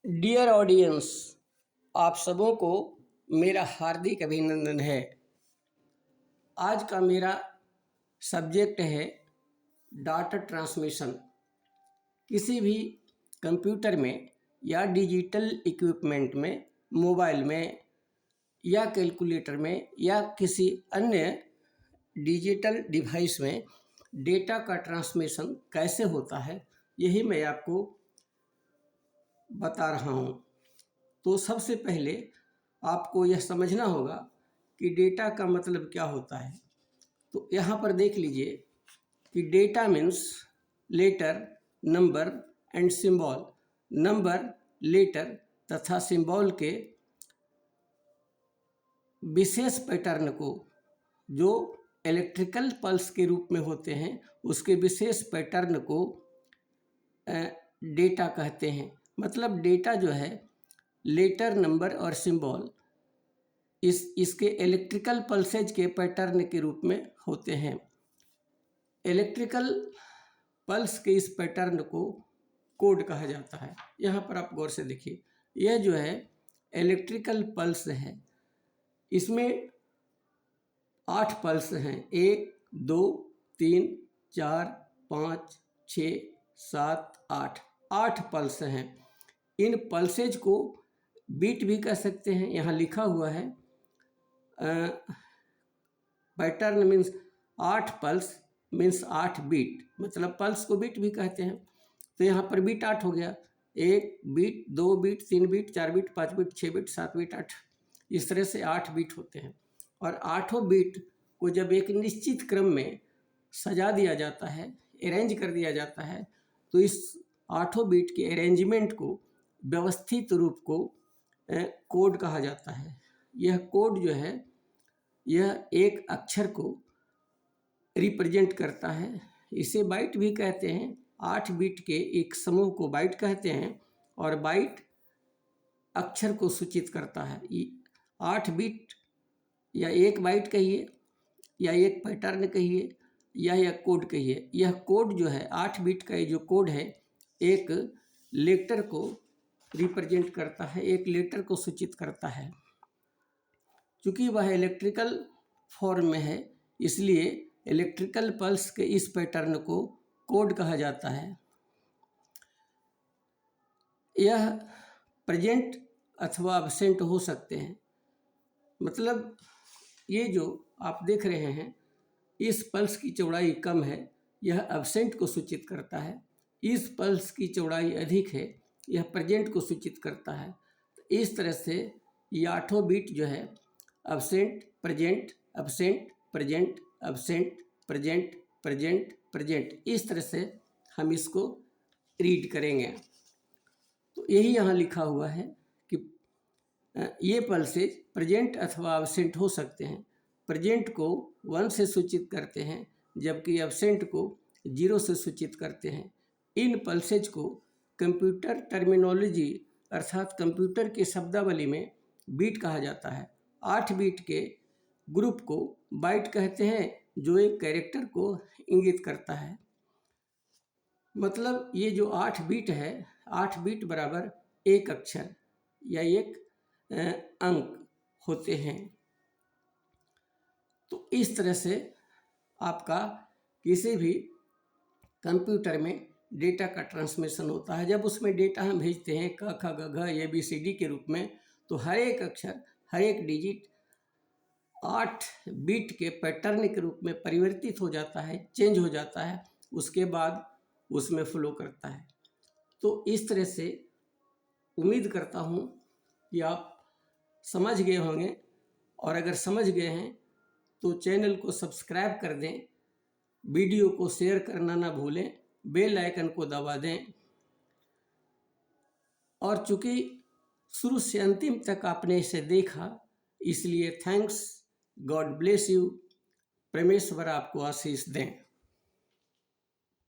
Dear audience, आप सबों को मेरा हार्दिक अभिनंदन है। आज का मेरा सब्जेक्ट है डाटा ट्रांसमिशन। किसी भी कंप्यूटर में या डिजिटल इक्विपमेंट में, मोबाइल में या कैलकुलेटर में या किसी अन्य डिजिटल डिवाइस में डेटा का ट्रांसमिशन कैसे होता है, यही मैं आपको बता रहा हूँ। तो सबसे पहले आपको यह समझना होगा कि डेटा का मतलब क्या होता है। तो यहाँ पर देख लीजिए कि data means letter, number and symbol. Number, letter तथा सिंबल के विशेष पैटर्न को, जो इलेक्ट्रिकल पल्स के रूप में होते हैं, उसके विशेष पैटर्न को डेटा कहते हैं। मतलब डेटा जो है लेटर, नंबर और सिंबल इसके इलेक्ट्रिकल पल्सेज के पैटर्न के रूप में होते हैं। इलेक्ट्रिकल पल्स के इस पैटर्न को कोड कहा जाता है। यहाँ पर आप गौर से देखिए, यह जो है इलेक्ट्रिकल पल्स है। इसमें 8 पल्स हैं। 1, 2, 3, 4, 5, 6, 7, 8। 8 पल्स हैं। इन पल्सेज को बीट भी कह सकते हैं। यहाँ लिखा हुआ है pattern means 8 pulse means 8 beat, मतलब पल्स को बीट भी कहते हैं। तो यहाँ पर बीट 8 हो गया। 1 beat, 2 beat, 3 beat, 4 beat, 5 beat, 6 beat, 7 beat, 8। इस तरह से 8 बीट होते हैं। और 8 बीट को जब एक निश्चित क्रम में सजा दिया जाता है, अरेंज कर दिया जाता है, तो इस 8 बीट के अरेंजमेंट को, व्यवस्थित रूप को कोड कहा जाता है। यह कोड जो है, यह एक अक्षर को रिप्रेजेंट करता है। इसे बाइट भी कहते हैं। 8 बीट के एक समूह को बाइट कहते हैं और बाइट अक्षर को सूचित करता है। 8 बीट या एक बाइट कहिए या एक पैटर्न कहिए या यह कोड कहिए। यह कोड जो है 8 बीट का, जो कोड है, एक लेटर को रिप्रेजेंट करता है, एक लेटर को सूचित करता है। चूँकि वह इलेक्ट्रिकल फॉर्म में है, इसलिए इलेक्ट्रिकल पल्स के इस पैटर्न को कोड कहा जाता है। यह प्रेजेंट अथवा एब्सेंट हो सकते हैं। मतलब ये जो आप देख रहे हैं, इस पल्स की चौड़ाई कम है, यह एब्सेंट को सूचित करता है। इस पल्स की चौड़ाई अधिक है, यह प्रेजेंट को सूचित करता है। इस तरह से ये 8 बीट जो है absent, present, absent, present, absent, present, present, present, इस तरह से हम इसको रीड करेंगे। तो यही यहाँ लिखा हुआ है कि ये पल्सेज प्रेजेंट अथवा एब्सेंट हो सकते हैं। प्रेजेंट को 1 से सूचित करते हैं, जबकि एब्सेंट को 0 से सूचित करते हैं। इन पल्सेज को कंप्यूटर टर्मिनोलॉजी अर्थात कंप्यूटर के शब्दावली में बीट कहा जाता है। 8 बीट के ग्रुप को बाइट कहते हैं, जो एक कैरेक्टर को इंगित करता है। मतलब ये जो 8 बीट है, 8 बीट बराबर एक अक्षर या एक अंक होते हैं। तो इस तरह से आपका किसी भी कंप्यूटर में डेटा का ट्रांसमिशन होता है। जब उसमें डेटा हम भेजते हैं क ख ग घ ABCD के रूप में, तो हर एक अक्षर, हर एक डिजिट 8 बीट के पैटर्न के रूप में परिवर्तित हो जाता है, चेंज हो जाता है, उसके बाद उसमें फ्लो करता है। तो इस तरह से उम्मीद करता हूँ कि आप समझ गए होंगे, और अगर समझ गए हैं तो चैनल को सब्सक्राइब कर दें, वीडियो को शेयर करना ना भूलें, बेल आइकन को दबा दें। और चूँकि शुरू से अंतिम तक आपने इसे देखा, इसलिए थैंक्स। God bless you. परमेश्वर आपको आशीष दें।